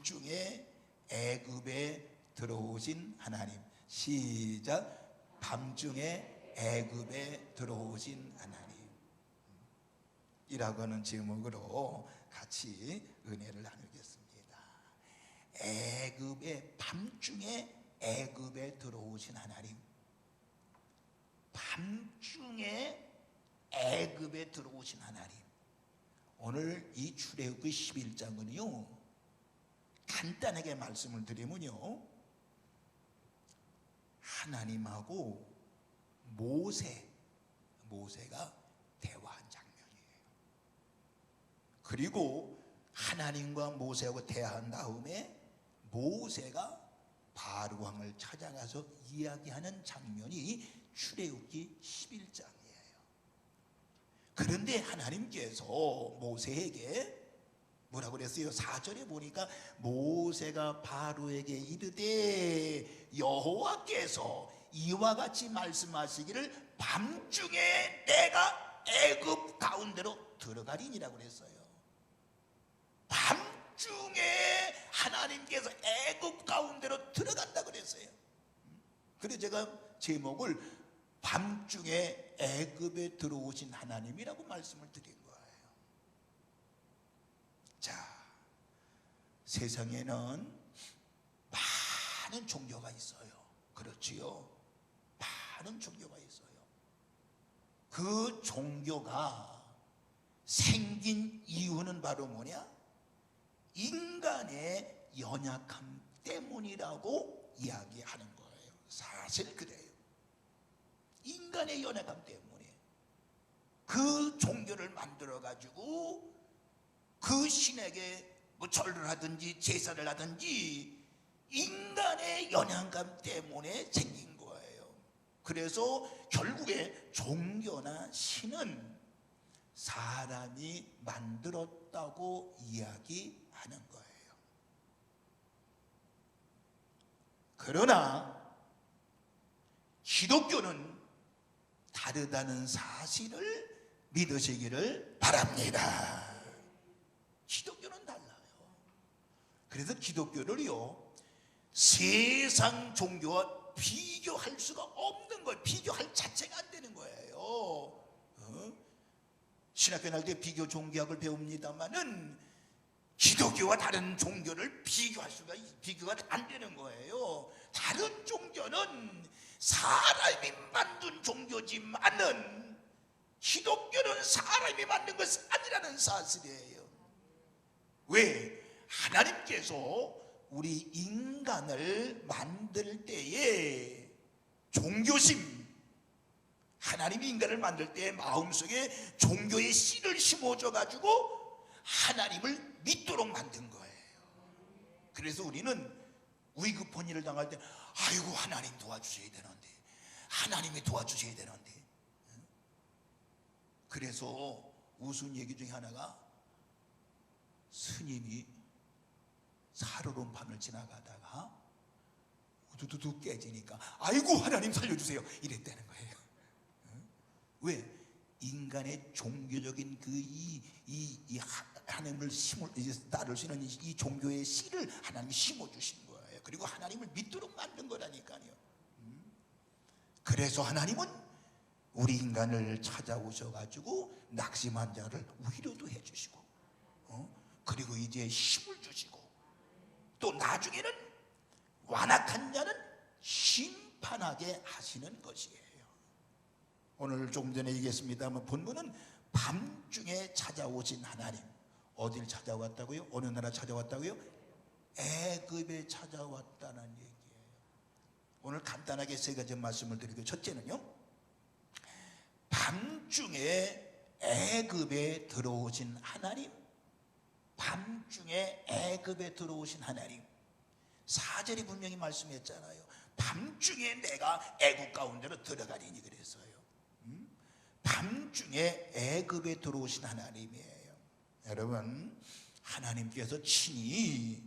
밤중에 애굽에 들어오신 하나님. 시작. 밤중에 애굽에 들어오신 하나님 이라고 하는 제목으로 같이 은혜를 나누겠습니다. 애굽에, 밤중에 애굽에 들어오신 하나님. 밤중에 애굽에 들어오신 하나님. 오늘 이 출애굽기 11장은요 간단하게 말씀을 드리면요, 하나님하고 모세가 대화한 장면이에요. 그리고 하나님과 모세하고 대화한 다음에 모세가 바로 왕을 찾아가서 이야기하는 장면이 출애굽기 11장이에요. 그런데 하나님께서 모세에게 뭐라고 그랬어요? 4절에 보니까 모세가 바로에게 이르되 여호와께서 이와 같이 말씀하시기를 밤중에 내가 애굽 가운데로 들어가리니라고 그랬어요. 밤중에 하나님께서 애굽 가운데로 들어간다고 그랬어요. 그래서 제가 제목을 밤중에 애굽에 들어오신 하나님이라고 말씀을 드린 거예요. 자, 세상에는 많은 종교가 있어요. 그렇지요? 많은 종교가 있어요. 그 종교가 생긴 이유는 바로 뭐냐? 인간의 연약함 때문이라고 이야기하는 거예요. 사실 그래요. 인간의 연약함 때문에 그 종교를 만들어 가지고 그 신에게 뭐 절을 하든지 제사를 하든지 인간의 연약함 때문에 생긴 거예요. 그래서 결국에 종교나 신은 사람이 만들었다고 이야기하는 거예요. 그러나 기독교는 다르다는 사실을 믿으시기를 바랍니다. 기독교는 달라요. 그래서 기독교를요 세상 종교와 비교할 수가 없는 거예요. 비교할 자체가 안 되는 거예요. 신학교 날 때 비교 종교학을 배웁니다마는 기독교와 다른 종교를 비교가 안 되는 거예요. 다른 종교는 사람이 만든 종교지만은 기독교는 사람이 만든 것이 아니라는 사실이에요. 왜? 하나님께서 우리 인간을 만들 때에 종교심, 하나님이 인간을 만들 때 마음속에 종교의 씨를 심어줘 가지고 하나님을 믿도록 만든 거예요. 그래서 우리는 위급한 일을 당할 때 아이고 하나님 도와주셔야 되는데, 하나님이 도와주셔야 되는데. 그래서 우스운 얘기 중에 하나가 스님이 살얼음판을 지나가다가 우두두두 깨지니까 아이고 하나님 살려주세요 이랬다는 거예요. 왜? 인간의 종교적인 하나님을 따를 수 있는 이 종교의 씨를 하나님이 심어주신 거예요. 그리고 하나님을 믿도록 만든 거라니까요. 그래서 하나님은 우리 인간을 찾아오셔가지고 낙심한 자를 위로도 해주시고, 그리고 이제 힘을 주시고, 또 나중에는 완악한 자는 심판하게 하시는 것이에요. 오늘 조금 전에 얘기했습니다만 본문은 밤중에 찾아오신 하나님. 어딜 찾아왔다고요? 어느 나라 찾아왔다고요? 애굽에 찾아왔다는 얘기예요. 오늘 간단하게 세 가지 말씀을 드리고, 첫째는요, 밤중에 애굽에 들어오신 하나님. 밤중에 애굽에 들어오신 하나님. 4절이 분명히 말씀했잖아요. 밤중에 내가 애굽 가운데로 들어가리니 그랬어요. 밤중에 애굽에 들어오신 하나님이에요. 여러분, 하나님께서 친히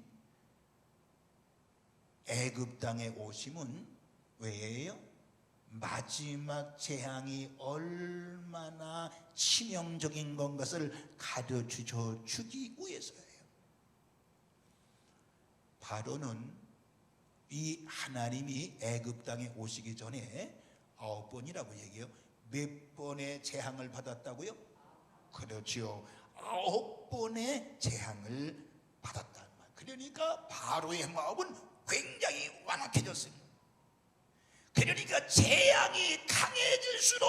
애굽 땅에 오심은 왜예요? 마지막 재앙이 얼마나 치명적인 건 것을 가르쳐 주기 위해서예요. 바로는 이 하나님이 애굽 땅에 오시기 전에 9번이라고 얘기해요. 몇 번의 재앙을 받았다고요? 그렇죠. 9번의 재앙을 받았단 말. 그러니까 바로의 마음은 굉장히 완악해졌습니다. 그러니까 재앙이 강해질수록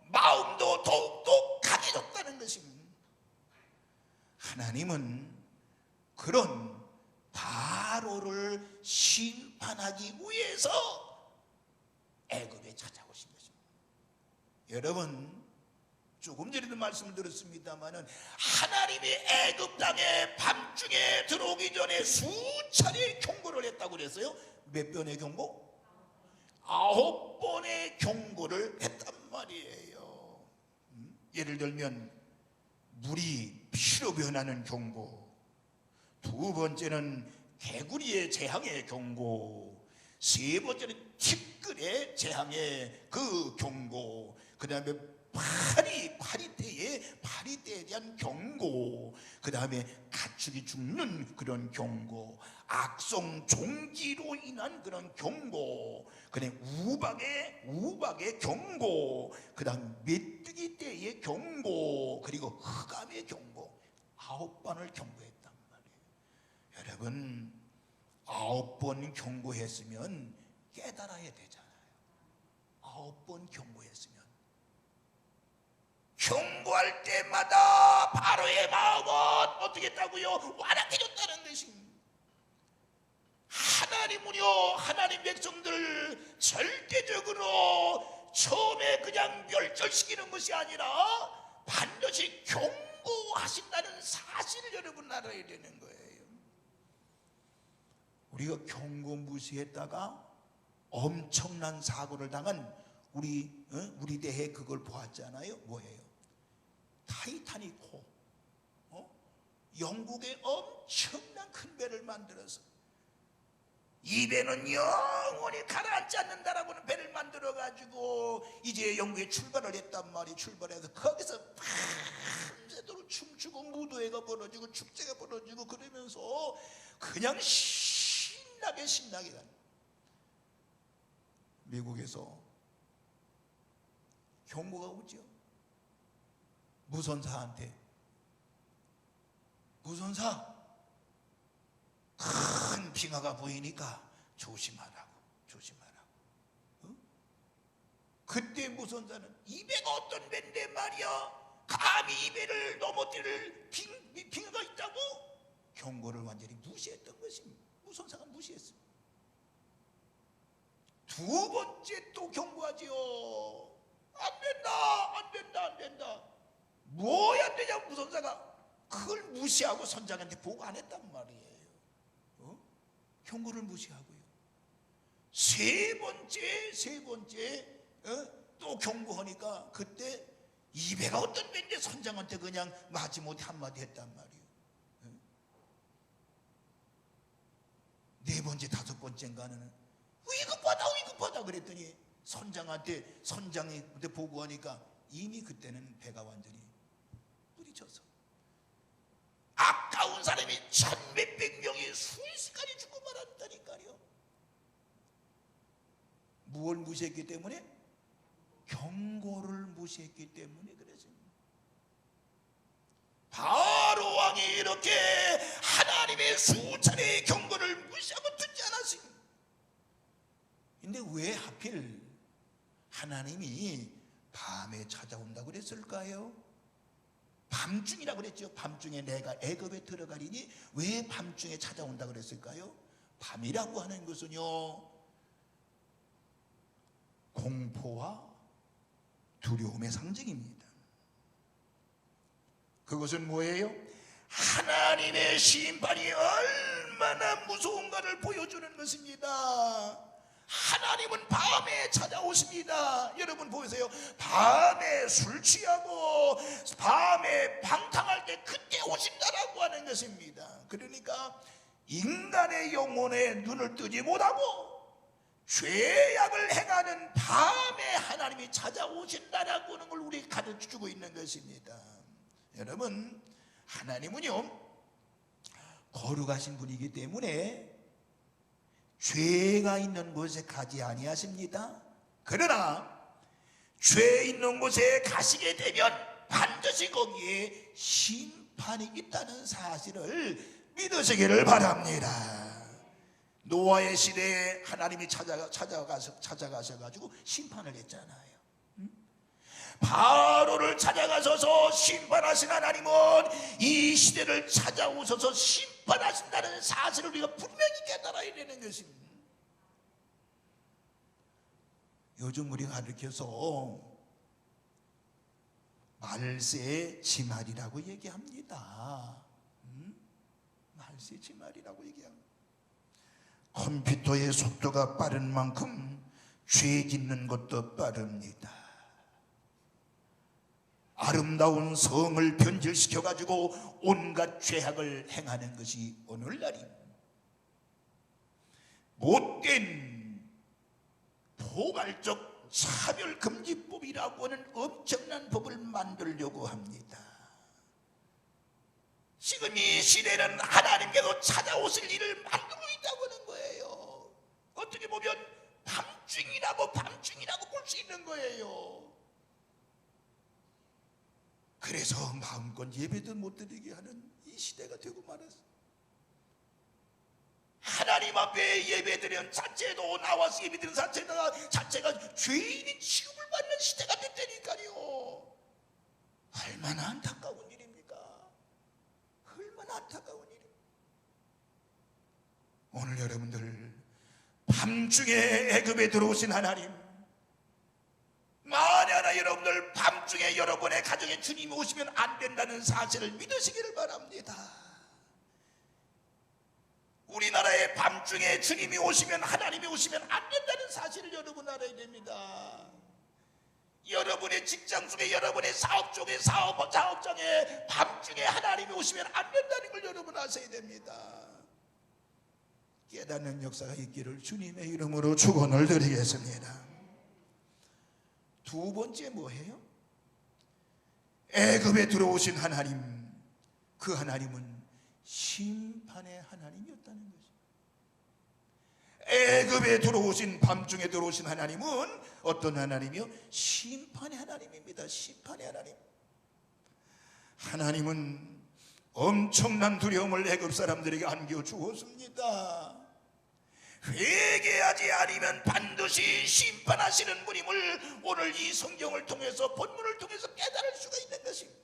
마음도 더욱더 강해졌다는 것입니다. 하나님은 그런 바로를 심판하기 위해서 애굽에 찾아오신 것입니다. 여러분, 조금 전에도 말씀을 드렸습니다마는 하나님이 애굽 땅에 밤중에 들어오기 전에 수차례 경고를 했다고 그랬어요. 몇 번의 경고? 9번의 경고를 했단 말이에요. 예를 들면 물이 피로 변하는 경고, 두 번째는 개구리의 재앙의 경고, 세 번째는 티끌의 재앙의 그 경고, 그 다음에 파리떼에 대한 경고, 그 다음에 가축이 죽는 그런 경고, 악성 종기로 인한 그런 경고, 그다음에 우박의 경고, 그 다음 메뚜기 떼의 경고, 그리고 흑암의 경고, 9번을 경고했단 말이에요. 여러분, 9번 경고했으면 깨달아야 되잖아요. 9번 경고했으면. 경고할 때마다 바로의 마음은 어떻게 했다고요? 완악해졌다는 것입니다. 하나님은요, 하나님 백성들을 절대적으로 처음에 그냥 멸절시키는 것이 아니라 반드시 경고하신다는 사실을 여러분 알아야 되는 거예요. 우리가 경고 무시했다가 엄청난 사고를 당한 우리 대해 그걸 보았잖아요. 뭐예요? 타이타닉호. 영국에 엄청난 큰 배를 만들어서 이 배는 영원히 가라앉지 않는다라고는 배를 만들어가지고 이제 영국에 출발을 했단 말이에요. 출발해서 거기서 밤새도록 춤추고 무도회가 벌어지고 축제가 벌어지고 그러면서 그냥 신나게 가는. 미국에서 경고가 오죠. 무선사한테, 무선사, 큰 빙하가 보이니까 조심하라고. 그때 무선사는 이 배가 어떤 배인데 말이야, 감히 이 배를 넘어뜨릴 빙하가 있다고 경고를 완전히 무시했던 것입니다. 무선사가 무시했습니다. 두 번째 또 경고하지요. 안 된다. 뭐야 안 되냐고 무선사가 그걸 무시하고 선장한테 보고 안 했단 말이에요. 경고를 무시하고요. 세 번째 또 경고하니까 그때 이 배가 어떤 배인데 선장한테 그냥 마지못해 한마디 했단 말이에요. 네 번째, 다섯 번째인가는 위급하다 그랬더니 선장이 그때 보고하니까 이미 그때는 배가 완전히 부딪혀서 아까운 사람이 1,000몇백 명이 순식간에 죽고 말았다니까요. 무엇을 무시했기 때문에? 경고를 무시했기 때문에 그랬습니다. 바로 왕이 이렇게 하나님의 수차례의 경고를 무시하고 듣지 않았습니다. 근데 왜 하필 하나님이 밤에 찾아온다고 그랬을까요? 밤중이라고 그랬죠. 밤중에 내가 애굽에 들어가리니 왜 밤중에 찾아온다고 그랬을까요? 밤이라고 하는 것은요, 공포와 두려움의 상징입니다. 그것은 뭐예요? 하나님의 심판이 얼마나 무서운가를 보여주는 것입니다. 하나님은 밤에 찾아오십니다. 여러분 보세요. 밤에 술 취하고 밤에 방탕할 때 그때 오신다라고 하는 것입니다. 그러니까 인간의 영혼에 눈을 뜨지 못하고 죄악을 행하는 밤에 하나님이 찾아오신다라고 하는 걸 우리 가르쳐주고 있는 것입니다. 여러분, 하나님은요 거룩하신 분이기 때문에 죄가 있는 곳에 가지 아니하십니다. 그러나 죄 있는 곳에 가시게 되면 반드시 거기에 심판이 있다는 사실을 믿으시기를 바랍니다. 노아의 시대에 하나님이 찾아가셔가지고 심판을 했잖아요. 바로를 찾아가셔서 심판하신 하나님은 이 시대를 찾아오셔서 심판하신다는 사실을 우리가 분명히 깨달아야 되는 것입니다. 요즘 우리가 가르쳐서 말세의 지말이라고 얘기합니다. 말세의 지말이라고 얘기합니다. 컴퓨터의 속도가 빠른 만큼 죄 짓는 것도 빠릅니다. 아름다운 성을 변질시켜가지고 온갖 죄악을 행하는 것이 오늘날입니다. 못된 포괄적 차별금지법이라고 하는 엄청난 법을 만들려고 합니다. 지금 이 시대는 하나님께서 찾아오실 일을 만들고 있다고 하는 거예요. 어떻게 보면 밤중이라고 볼 수 있는 거예요. 그래서 마음껏 예배도 못 드리게 하는 이 시대가 되고 말았어요. 하나님 앞에 예배드리는 자체도 나와서 예배드리는 자체가 죄인이 취급을 받는 시대가 됐다니까요. 얼마나 안타까운 일입니까? 얼마나 안타까운 일입니까? 오늘 여러분들 밤중에 애굽에 들어오신 하나님, 만에 하나 여러분들 밤중에 여러분의 가정에 주님이 오시면 안 된다는 사실을 믿으시기를 바랍니다. 우리나라에 밤중에 주님이 오시면, 하나님이 오시면 안 된다는 사실을 여러분 알아야 됩니다. 여러분의 직장 속에, 여러분의 사업 쪽에, 사업장에 밤중에 하나님이 오시면 안 된다는 걸 여러분 아셔야 됩니다. 깨닫는 역사가 있기를 주님의 이름으로 축원을 드리겠습니다. 두 번째 뭐예요? 애굽에 들어오신 하나님, 그 하나님은 심판의 하나님이었다는 것이죠. 애굽에 들어오신, 밤중에 들어오신 하나님은 어떤 하나님이요? 심판의 하나님입니다. 심판의 하나님. 하나님은 엄청난 두려움을 애굽 사람들에게 안겨주었습니다. 회개하지 않으면 반드시 심판하시는 분임을 오늘 이 성경을 통해서, 본문을 통해서 깨달을 수가 있는 것입니다.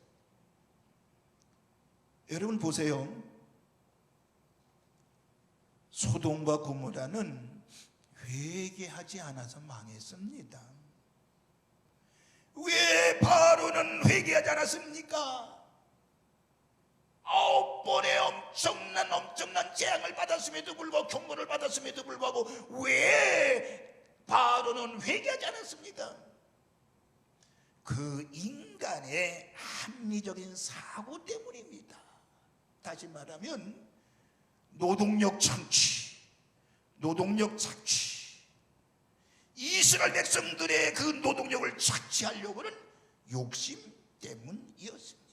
여러분 보세요. 소돔과 고모라는 회개하지 않아서 망했습니다. 왜 바로는 회개하지 않았습니까? 9번의 엄청난 재앙을 받았음에도 불구하고, 경고를 받았음에도 불구하고 왜 바로는 회개하지 않았습니까? 그 인간의 합리적인 사고 때문입니다. 다시 말하면 노동력 착취, 이스라엘 백성들의 그 노동력을 착취하려고 하는 욕심 때문이었습니다.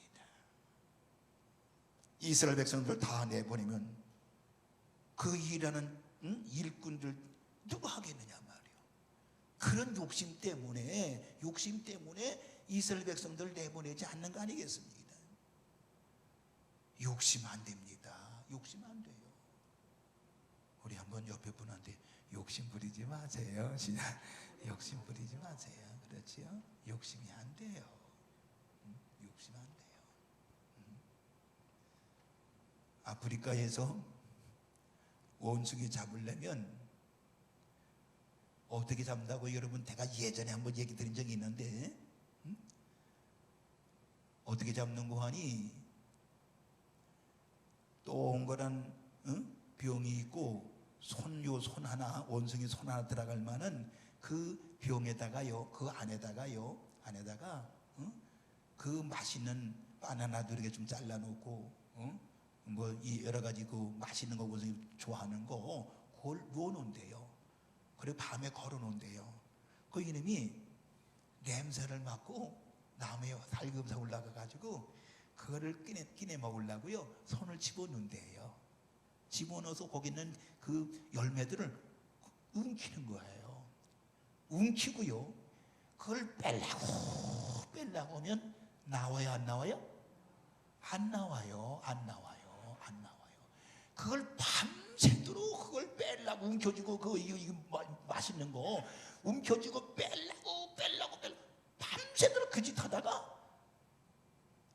이스라엘 백성들 다 내보내면 그 일하는 일꾼들 누가 하겠느냐 말이에요. 그런 욕심 때문에 이스라엘 백성들 내보내지 않는 거 아니겠습니까? 욕심 안 됩니다. 욕심 안 돼요. 우리 한번 옆에 분한테 욕심 부리지 마세요. 욕심 부리지 마세요. 그렇지요? 욕심이 안 돼요. 욕심 안 돼요. 아프리카에서 원숭이 잡으려면 어떻게 잡는다고 여러분, 제가 예전에 한번 얘기 드린 적이 있는데, 어떻게 잡는 거 하니, 동그란 병이 있고 손 하나, 원숭이 손 하나 들어갈 만한 그 병에다가요, 그 안에다가 그 맛있는 바나나도 이렇게 좀 잘라놓고 뭐 이 여러 가지 그 맛있는 거 원숭이 좋아하는 거 그걸 놓아놓은대요. 그리고 밤에 걸어놓은대요. 그 이놈이 냄새를 맡고 나무에 살금살 올라가가지고 그거를 끼내 먹으려고요 손을 집어넣는데요. 집어넣어서 거기 있는 그 열매들을 움키는 거예요. 움키고요. 그걸 빼려고 하면 나와요, 안 나와요? 안 나와요. 그걸 밤새도록 그걸 빼려고 움켜쥐고 이거 맛있는 거 움켜쥐고 빼려고 밤새도록 그 짓 하다가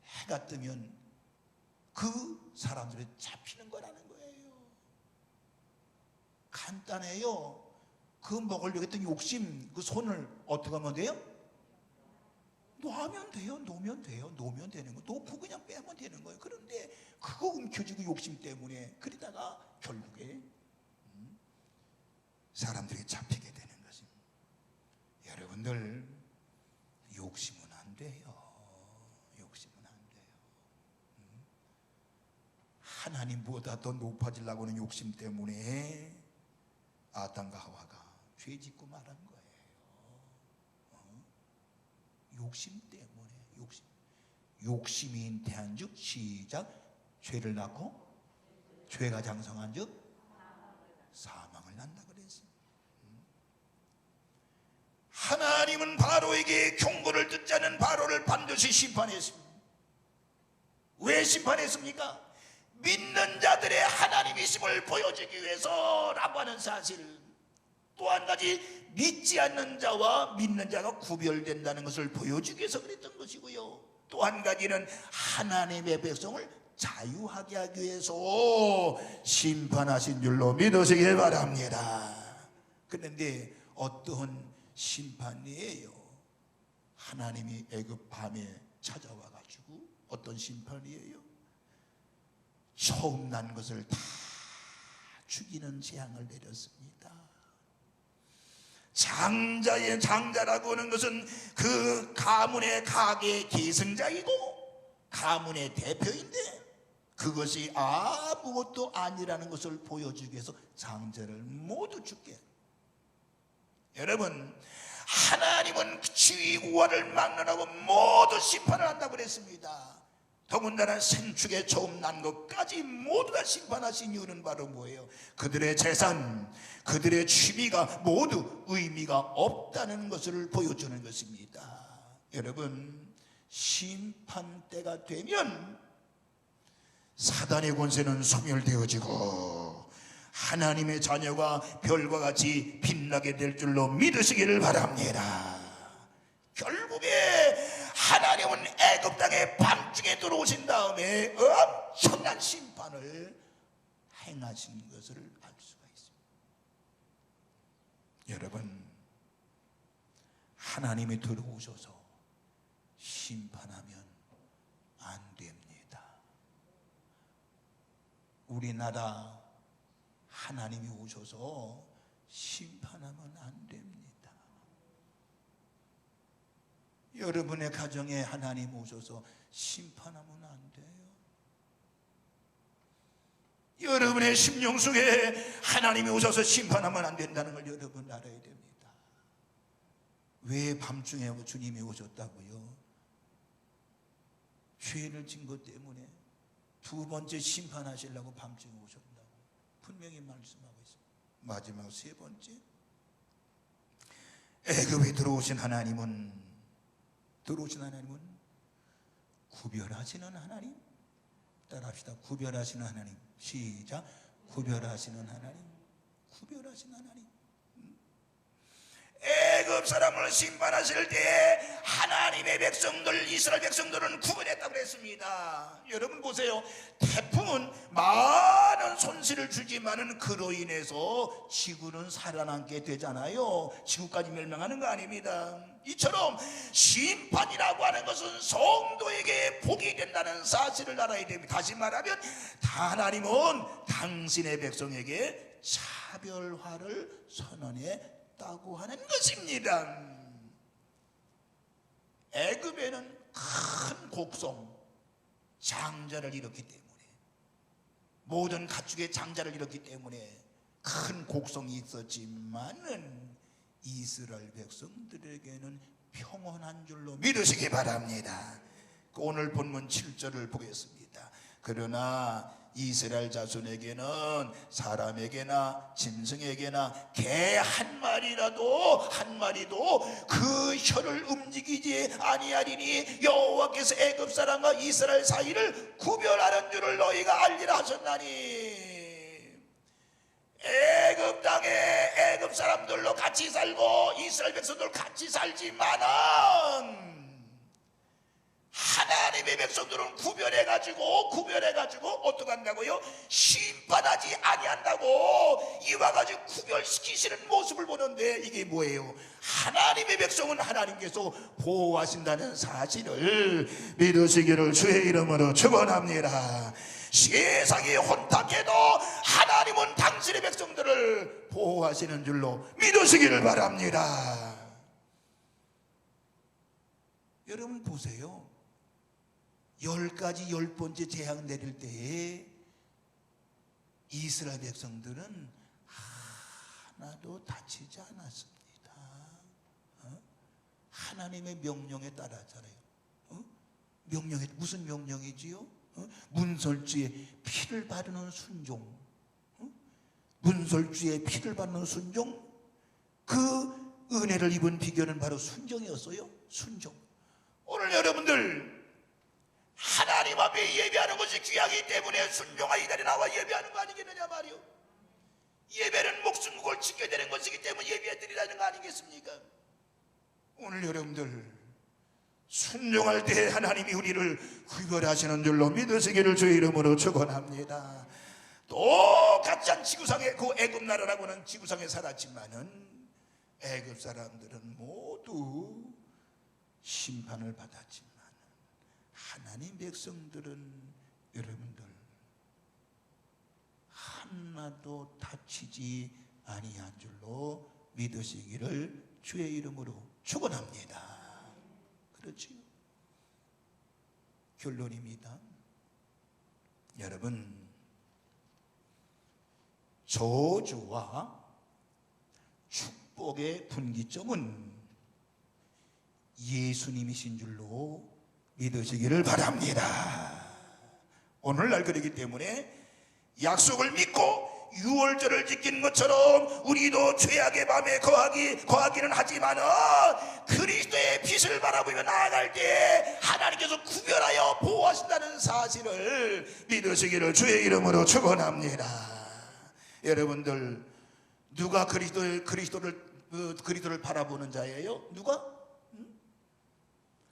해가 뜨면 그 사람들이 잡히는 거라는 거예요. 간단해요. 그 먹으려고 했던 욕심, 그 손을 어떻게 하면 돼요? 놓으면 돼요. 놓으면 되는 거. 놓고 그냥 빼면 되는 거예요. 그런데 그거 움켜쥐고 욕심 때문에 그러다가 결국에 사람들이 잡히게 되는 것입니다. 여러분들 욕심은 안 돼요. 하나님보다 더 높아지려고 하는 욕심 때문에 아담과 하와가 죄 짓고 말한 거예요. 욕심 때문에. 욕심이 잉태한즉 시작. 죄를 낳고 죄가 장성한즉 사망을 낳는다 그랬습니다. 하나님은 바로에게 경고를 듣지 않은 바로를 반드시 심판했습니다. 왜 심판했습니까? 믿는 자들의 하나님이심을 보여주기 위해서라고 하는 사실, 또 한 가지 믿지 않는 자와 믿는 자가 구별된다는 것을 보여주기 위해서 그랬던 것이고요. 또 한 가지는 하나님의 백성을 자유하게 하기 위해서 심판하신 줄로 믿으시길 바랍니다. 그런데 어떤 심판이에요? 하나님이 애굽 밤에 찾아와 가지고 어떤 심판이에요? 처음 난 것을 다 죽이는 재앙을 내렸습니다. 장자라고 하는 것은 그 가문의 가계의 계승자이고 가문의 대표인데 그것이 아무것도 아니라는 것을 보여주기 위해서 장자를 모두 죽게. 여러분, 하나님은 지위고하를 막론하고 모두 심판을 한다고 그랬습니다. 더군다나 생축에 처음 난 것까지 모두 다 심판하신 이유는 바로 뭐예요? 그들의 재산, 그들의 취미가 모두 의미가 없다는 것을 보여주는 것입니다. 여러분, 심판 때가 되면 사단의 권세는 소멸되어지고 하나님의 자녀가 별과 같이 빛나게 될 줄로 믿으시기를 바랍니다. 결국에 하나님은 애굽 땅에 밤중에 들어오신 다음에 엄청난 심판을 행하신 것을 알 수가 있습니다. 여러분, 하나님이 들어오셔서 심판하면 안 됩니다. 우리나라 하나님이 오셔서 심판하면 안 됩니다. 여러분의 가정에 하나님 오셔서 심판하면 안 돼요. 여러분의 심령 속에 하나님이 오셔서 심판하면 안 된다는 걸 여러분 알아야 됩니다. 왜 밤중에 주님이 오셨다고요? 죄를 진 것 때문에 두 번째 심판하시려고 밤중에 오셨다고 분명히 말씀하고 있습니다. 마지막 세 번째, 애굽에 들어오신 하나님은 구별하시는 하나님. 따라합시다. 구별하시는 하나님. 시작. 구별하시는 하나님. 애굽 사람을 심판하실 때 하나님의 백성들, 이스라엘 백성들은 구별했다고 그랬습니다. 여러분 보세요. 태풍은 많은 손실을 주지만은 그로 인해서 지구는 살아남게 되잖아요. 지구까지 멸망하는 거 아닙니다. 이처럼 심판이라고 하는 것은 성도에게 복이 된다는 사실을 알아야 됩니다. 다시 말하면 하나님은 당신의 백성에게 차별화를 선언했다고 하는 것입니다. 애굽에는 큰 곡성, 장자를 잃었기 때문에, 모든 가축의 장자를 잃었기 때문에 큰 곡성이 있었지만은 이스라엘 백성들에게는 평온한 줄로 믿으시기 바랍니다. 오늘 본문 7절을 보겠습니다. 그러나 이스라엘 자손에게는 사람에게나 짐승에게나 개 한 마리도 그 혀를 움직이지 아니하리니 여호와께서 애굽 사람과 이스라엘 사이를 구별하는 줄을 너희가 알리라 하셨나니. 애굽 땅에 애굽 사람들로 같이 살고 이스라엘 백성들 같이 살지만은 하나님의 백성들은 구별해가지고 어떻게 한다고요? 심판하지 아니한다고 이와 같이 구별시키시는 모습을 보는데, 이게 뭐예요? 하나님의 백성은 하나님께서 보호하신다는 사실을 믿으시기를 주의 이름으로 축원합니다. 세상이 혼탁해도 하나님은 당신의 백성들을 보호하시는 줄로 믿으시기를 바랍니다. 여러분 보세요. 10가지 10번째 재앙 내릴 때에 이스라엘 백성들은 하나도 다치지 않았습니다. 하나님의 명령에 따랐잖아요. 명령에, 무슨 명령이지요? 문설주에 피를 바르는 순종. 문설주에 피를 바르는 순종. 그 은혜를 입은 비결은 바로 순종이었어요. 순종. 오늘 여러분들 하나님 앞에 예배하는 것이 귀하기 때문에 순종하 이 자리에 나와 예배하는 거 아니겠느냐 말이요. 예배는 목숨 걸 지켜야 되는 것이기 때문에 예배해 드리라는 거 아니겠습니까? 오늘 여러분들 순종할 때 하나님이 우리를 구별하시는 줄로 믿으시기를 주의 이름으로 축원합니다. 똑같이 한 지구상에, 그 애굽 나라라고는 지구상에 살았지만은 애굽 사람들은 모두 심판을 받았지만 하나님 백성들은 여러분들 하나도 다치지 아니한 줄로 믿으시기를 주의 이름으로 축원합니다. 그렇지요. 결론입니다. 여러분, 저주와 축복의 분기점은 예수님이신 줄로 믿으시기를 바랍니다. 오늘날 그렇기 때문에 약속을 믿고 유월절을 지키는 것처럼 우리도 죄악의 밤에 거하기는 하지만은 그리스도의 빛을 바라보며 나아갈 때 하나님께서 구별하여 보호하신다는 사실을 믿으시기를 주의 이름으로 축원합니다. 여러분들, 누가 그리스도를 바라보는 자예요? 누가?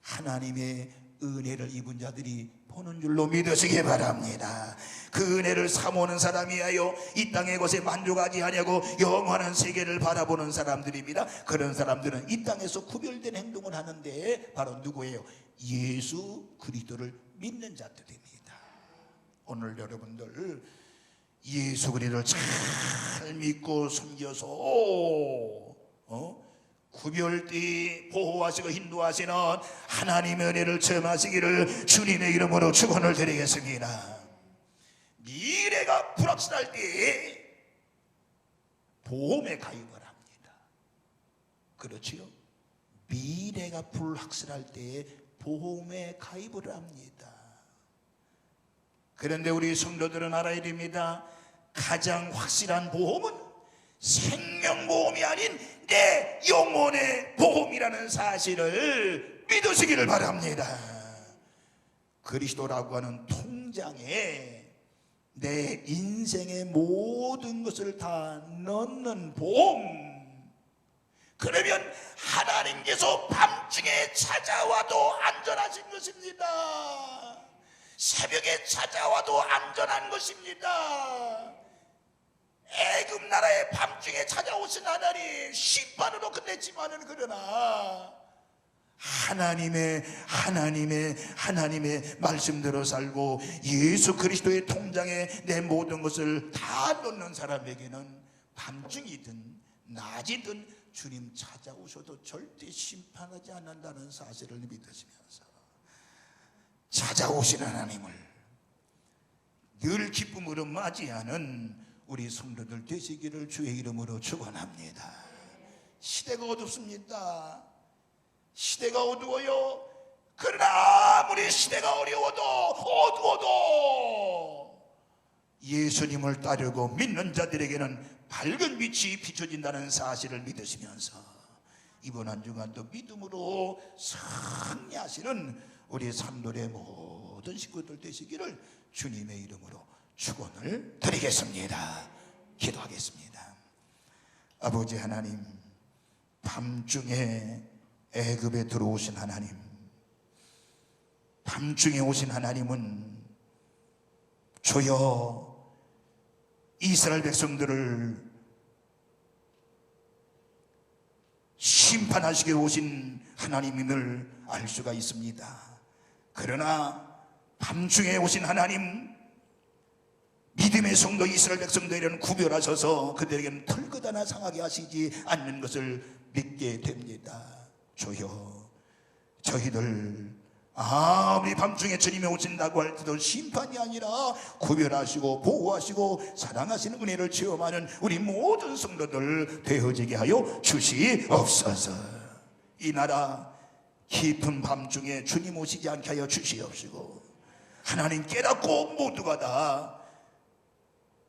하나님의 은혜를 입은 자들이 보는 줄로 믿으시기 바랍니다. 그 은혜를 사모하는 사람이야요 이 땅의 것에 만족하지 아니하고 영원한 세계를 바라보는 사람들입니다. 그런 사람들은 이 땅에서 구별된 행동을 하는데 바로 누구예요? 예수 그리스도를 믿는 자들입니다. 오늘 여러분들 예수 그리스도를 잘 믿고 섬겨서 구별되이 보호하시고 인도하시는 하나님의 은혜를 체험하시기를 주님의 이름으로 축원을 드리겠습니다. 미래가 불확실할 때 보험에 가입을 합니다. 그렇지요? 미래가 불확실할 때 보험에 가입을 합니다. 그런데 우리 성도들은 알아야 됩니다. 가장 확실한 보험은 생명보험이 아닌 내 영혼의 보험이라는 사실을 믿으시기를 바랍니다. 그리스도라고 하는 통장에 내 인생의 모든 것을 다 넣는 보험. 그러면 하나님께서 밤중에 찾아와도 안전하신 것입니다. 새벽에 찾아와도 안전한 것입니다. 애굽 나라의 밤중에 찾아오신 하나님 심판으로 끝냈지만은 그러나 하나님의 말씀대로 살고 예수 그리스도의 통장에 내 모든 것을 다 넣는 사람에게는 밤중이든 낮이든 주님 찾아오셔도 절대 심판하지 않는다는 사실을 믿으시면서 찾아오신 하나님을 늘 기쁨으로 맞이하는 우리 성도들 되시기를 주의 이름으로 축원합니다. 시대가 어둡습니다. 시대가 어두워요. 그러나 아무리 시대가 어려워도 어두워도 예수님을 따르고 믿는 자들에게는 밝은 빛이 비춰진다는 사실을 믿으시면서 이번 한 주간도 믿음으로 승리하시는 우리 삼돌의 모든 식구들 되시기를 주님의 이름으로 축원을 드리겠습니다. 기도하겠습니다. 아버지 하나님, 밤중에 애굽에 들어오신 하나님, 밤중에 오신 하나님은 주여 이스라엘 백성들을 심판하시게 오신 하나님임을 알 수가 있습니다. 그러나 밤중에 오신 하나님, 믿음의 성도 이스라엘 백성들에게는 구별하셔서 그들에게는 털끝 하나 상하게 하시지 않는 것을 믿게 됩니다. 주여, 저희들 아무리 밤중에 주님이 오신다고 할지도 심판이 아니라 구별하시고 보호하시고 사랑하시는 은혜를 체험하는 우리 모든 성도들 되어지게 하여 주시옵소서. 이 나라 깊은 밤중에 주님 오시지 않게 하여 주시옵시고, 하나님 깨닫고 모두가 다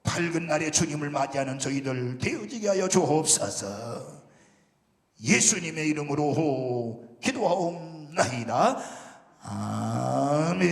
밝은 날에 주님을 맞이하는 저희들 되어지게 하여 주옵소서. 예수님의 이름으로 기도하옵나이다. 아멘.